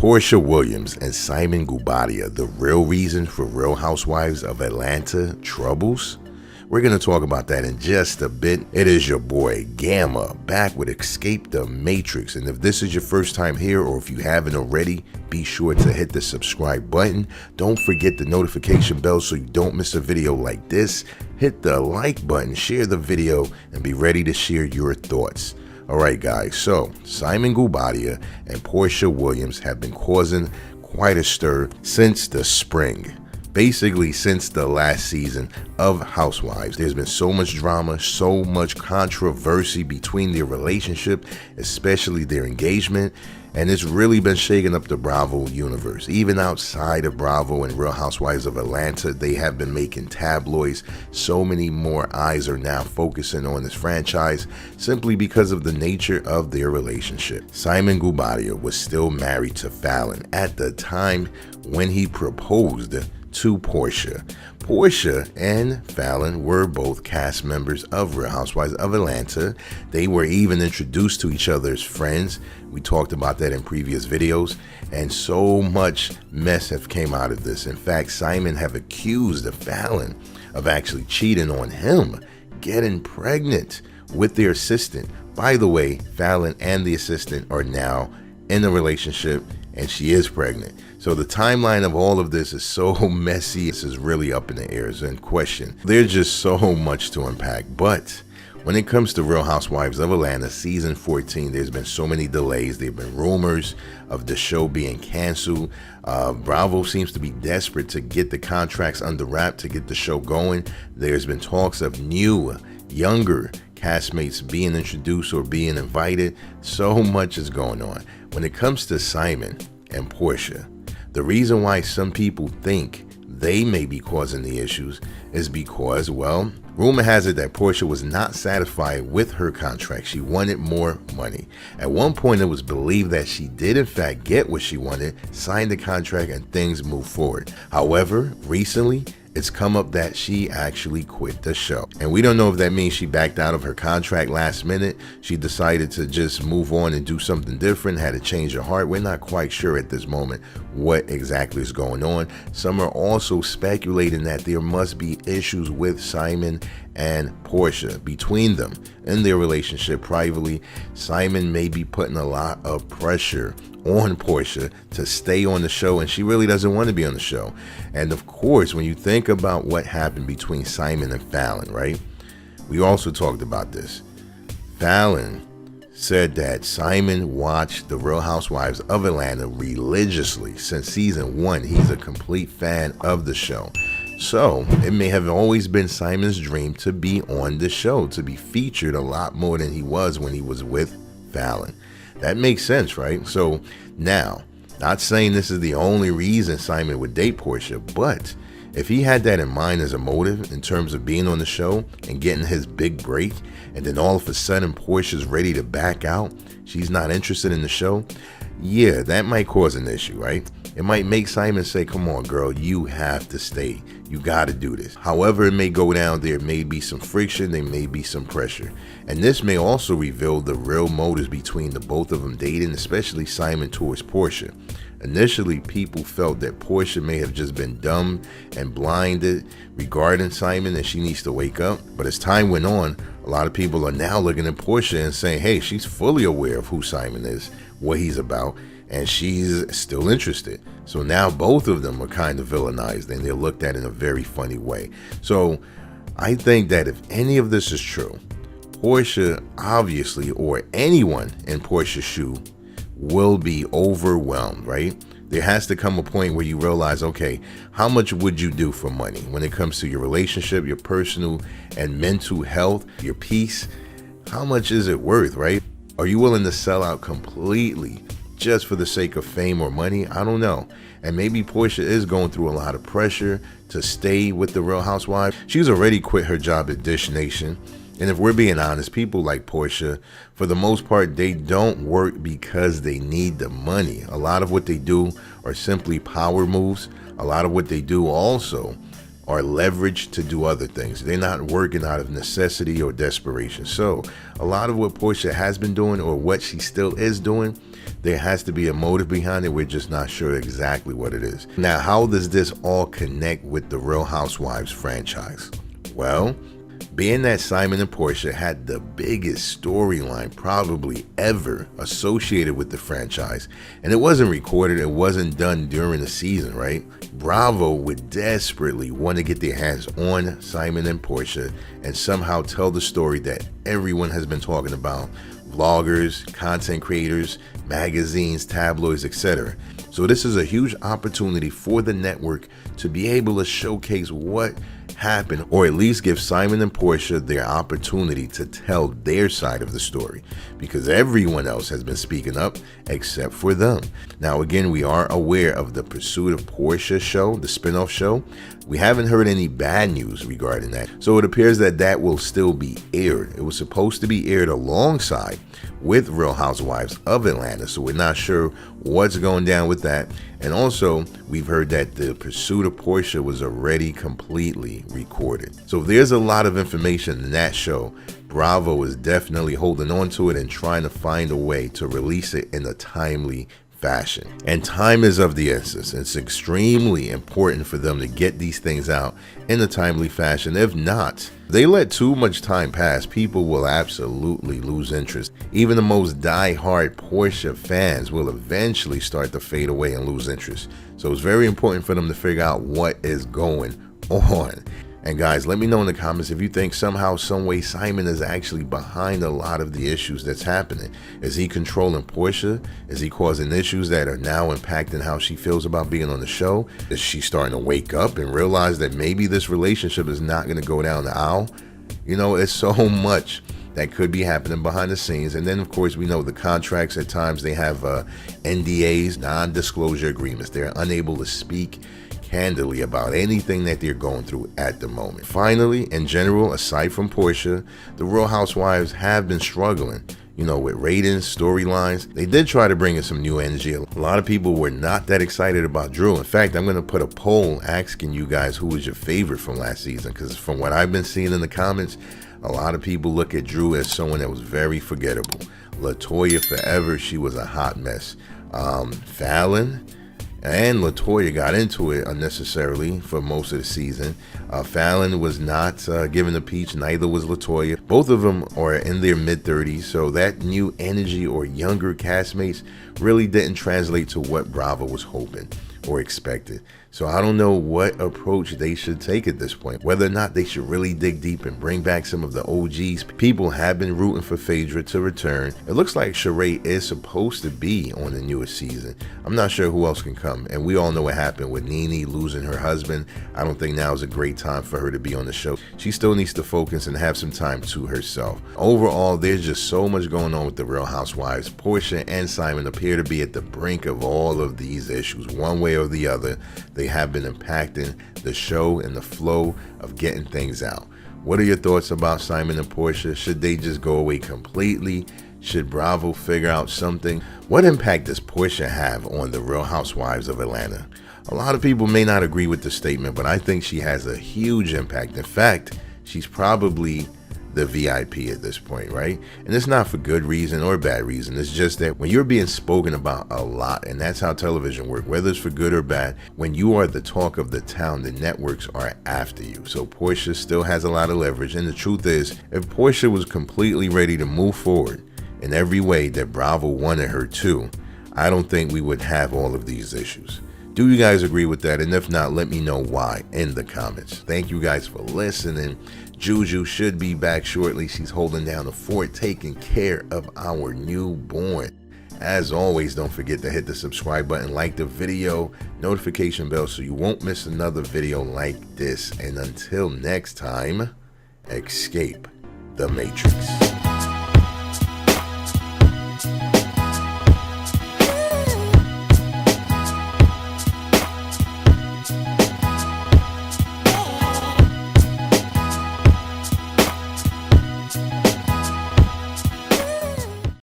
Porsha Williams and Simon Guobadia, the real reason for Real Housewives of Atlanta troubles? We're going to talk about that in just a bit. It is your boy Gamma back with Escape the Matrix. And if this is your first time here, or if you haven't already, be sure to hit the subscribe button. Don't forget the notification bell so you don't miss a video like this. Hit the like button, share the video, and be ready to share your thoughts. Alright guys, so Simon Guobadia and Porsha Williams have been causing quite a stir since the spring. Basically since the last season of Housewives. There's been so much drama, so much controversy between their relationship, especially their engagement, and it's really been shaking up the Bravo universe. Even outside of Bravo and Real Housewives of Atlanta, they have been making tabloids. So many more eyes are now focusing on this franchise simply because of the nature of their relationship. Simon Guobadia was still married to Falynn at the time when he proposed to Porsha. Porsha and Falynn were both cast members of Real Housewives of Atlanta. They were even introduced to each other as friends. We talked about that in previous videos, and so much mess have came out of this. In fact, Simon have accused Falynn of actually cheating on him, getting pregnant with their assistant. By the way, Falynn and the assistant are now in a relationship, and she is pregnant. So the timeline of all of this is so messy. This is really up in the air. It's in question. There's just so much to unpack. But when it comes to Real Housewives of Atlanta season 14, there's been so many delays. There have been rumors of the show being canceled. Bravo seems to be desperate to get the contracts under wrap to get the show going. There's been talks of new, younger castmates being introduced or being invited. So much is going on. When it comes to Simon and Porsha, the reason why some people think they may be causing the issues is because, well, rumor has it that Porsha was not satisfied with her contract. She wanted more money. At one point, it was believed that she did in fact get what she wanted, signed the contract, and things moved forward. However, recently, it's come up that she actually quit the show. And we don't know if that means she backed out of her contract last minute. She decided to just move on and do something different, had to change her heart. We're not quite sure at this moment what exactly is going on. Some are also speculating that there must be issues with Simon and Porsha between them in their relationship privately. Simon may be putting a lot of pressure on Porsha to stay on the show, and she really doesn't want to be on the show. And of course, when you think about what happened between Simon and Falynn, right? We also talked about this. Falynn said that Simon watched the Real Housewives of Atlanta religiously since season 1. He's a complete fan of the show. So it may have always been Simon's dream to be on the show, to be featured a lot more than he was when he was with Falynn. That makes sense, right? So now, not saying this is the only reason Simon would date Porsha, but if he had that in mind as a motive in terms of being on the show and getting his big break, and then all of a sudden Portia's ready to back out, she's not interested in the show, yeah, that might cause an issue, right? It might make Simon say, come on, girl, you have to stay. You got to do this. However it may go down, there may be some friction, there may be some pressure. And this may also reveal the real motives between the both of them dating, especially Simon towards Porsha. Initially, people felt that Porsha may have just been dumb and blinded regarding Simon and she needs to wake up. But as time went on, a lot of people are now looking at Porsha and saying, hey, she's fully aware of who Simon is, what he's about, and she's still interested. So now both of them are kind of villainized and they're looked at in a very funny way. So I think that if any of this is true, Porsha obviously, or anyone in Porsha's shoe, will be overwhelmed, right? There has to come a point where you realize, okay, how much would you do for money when it comes to your relationship, your personal and mental health, your peace? How much is it worth, right? Are you willing to sell out completely just for the sake of fame or money? I don't know. And maybe Porsha is going through a lot of pressure to stay with the Real Housewives. She's already quit her job at Dish Nation. And if we're being honest, people like Porsha, for the most part, they don't work because they need the money. A lot of what they do are simply power moves. A lot of what they do also are leveraged to do other things. They're not working out of necessity or desperation. So a lot of what Porsha has been doing, or what she still is doing, There has to be a motive behind it. We're just not sure exactly what it is. Now, how does this all connect with the Real Housewives franchise? Well, being that Simon and Porsha had the biggest storyline probably ever associated with the franchise, and it wasn't recorded, it wasn't done during the season, right? Bravo would desperately want to get their hands on Simon and Porsha and somehow tell the story that everyone has been talking about. Vloggers, content creators, magazines, tabloids, etc. So this is a huge opportunity for the network to be able to showcase what happened, or at least give Simon and Porsha their opportunity to tell their side of the story, because everyone else has been speaking up except for them. Now again, we are aware of the Pursuit of Porsha show, the spin-off show. We haven't heard any bad news regarding that, so it appears that that will still be aired. It was supposed to be aired alongside with Real Housewives of Atlanta, so we're not sure what's going down with that. And also, we've heard that the Pursuit of Porsha was already completely recorded. So there's a lot of information in that show. Bravo is definitely holding on to it and trying to find a way to release it in a timely fashion. And time is of the essence. It's extremely important for them to get these things out in a timely fashion. If not, they let too much time pass, people will absolutely lose interest. Even the most die-hard Porsha fans will eventually start to fade away and lose interest. So it's very important for them to figure out what is going on. And guys, let me know in the comments if you think somehow, some way Simon is actually behind a lot of the issues that's happening. Is he controlling Porsha? Is he causing issues that are now impacting how she feels about being on the show? Is she starting to wake up and realize that maybe this relationship is not going to go down the aisle? You know, it's so much that could be happening behind the scenes. And then, of course, we know the contracts at times, they have NDAs, non-disclosure agreements. They're unable to speak candidly about anything that they're going through at the moment. Finally, in general, aside from Porsha, the Real Housewives have been struggling, you know, with ratings, storylines. They did try to bring in some new energy. A lot of people were not that excited about Drew. In fact, I'm going to put a poll asking you guys who was your favorite from last season, because from what I've been seeing in the comments, a lot of people look at Drew as someone that was very forgettable. LaToya forever, she was a hot mess. Falynn and LaToya got into it unnecessarily for most of the season. Falynn was not given a peach, neither was LaToya. Both of them are in their mid-30s, so that new energy or younger castmates really didn't translate to what Bravo was hoping or expected. So I don't know what approach they should take at this point, whether or not they should really dig deep and bring back some of the OGs. People have been rooting for Phaedra to return. It looks like Sheree is supposed to be on the newest season. I'm not sure who else can come, and we all know what happened with Nene losing her husband. I don't think now is a great time for her to be on the show. She still needs to focus and have some time to herself. Overall, there's just so much going on with the Real Housewives. Porsha and Simon appear to be at the brink of all of these issues, one way or the other. They have been impacting the show and the flow of getting things out. What are your thoughts about Simon and Porsha? Should they just go away completely? Should Bravo figure out something? What impact does Porsha have on the Real Housewives of Atlanta? A lot of people may not agree with the statement, but I think she has a huge impact. In fact, she's probably the VIP at this point, right? And it's not for good reason or bad reason. It's just that when you're being spoken about a lot, and that's how television works, whether it's for good or bad, when you are the talk of the town, the networks are after you. So Porsha still has a lot of leverage. And the truth is, if Porsha was completely ready to move forward in every way that Bravo wanted her to, I don't think we would have all of these issues. Do you guys agree with that? And if not, let me know why in the comments. Thank you guys for listening. Juju should be back shortly. She's holding down the fort, taking care of our newborn. As always, don't forget to hit the subscribe button, like the video, notification bell so you won't miss another video like this. And until next time, escape the Matrix.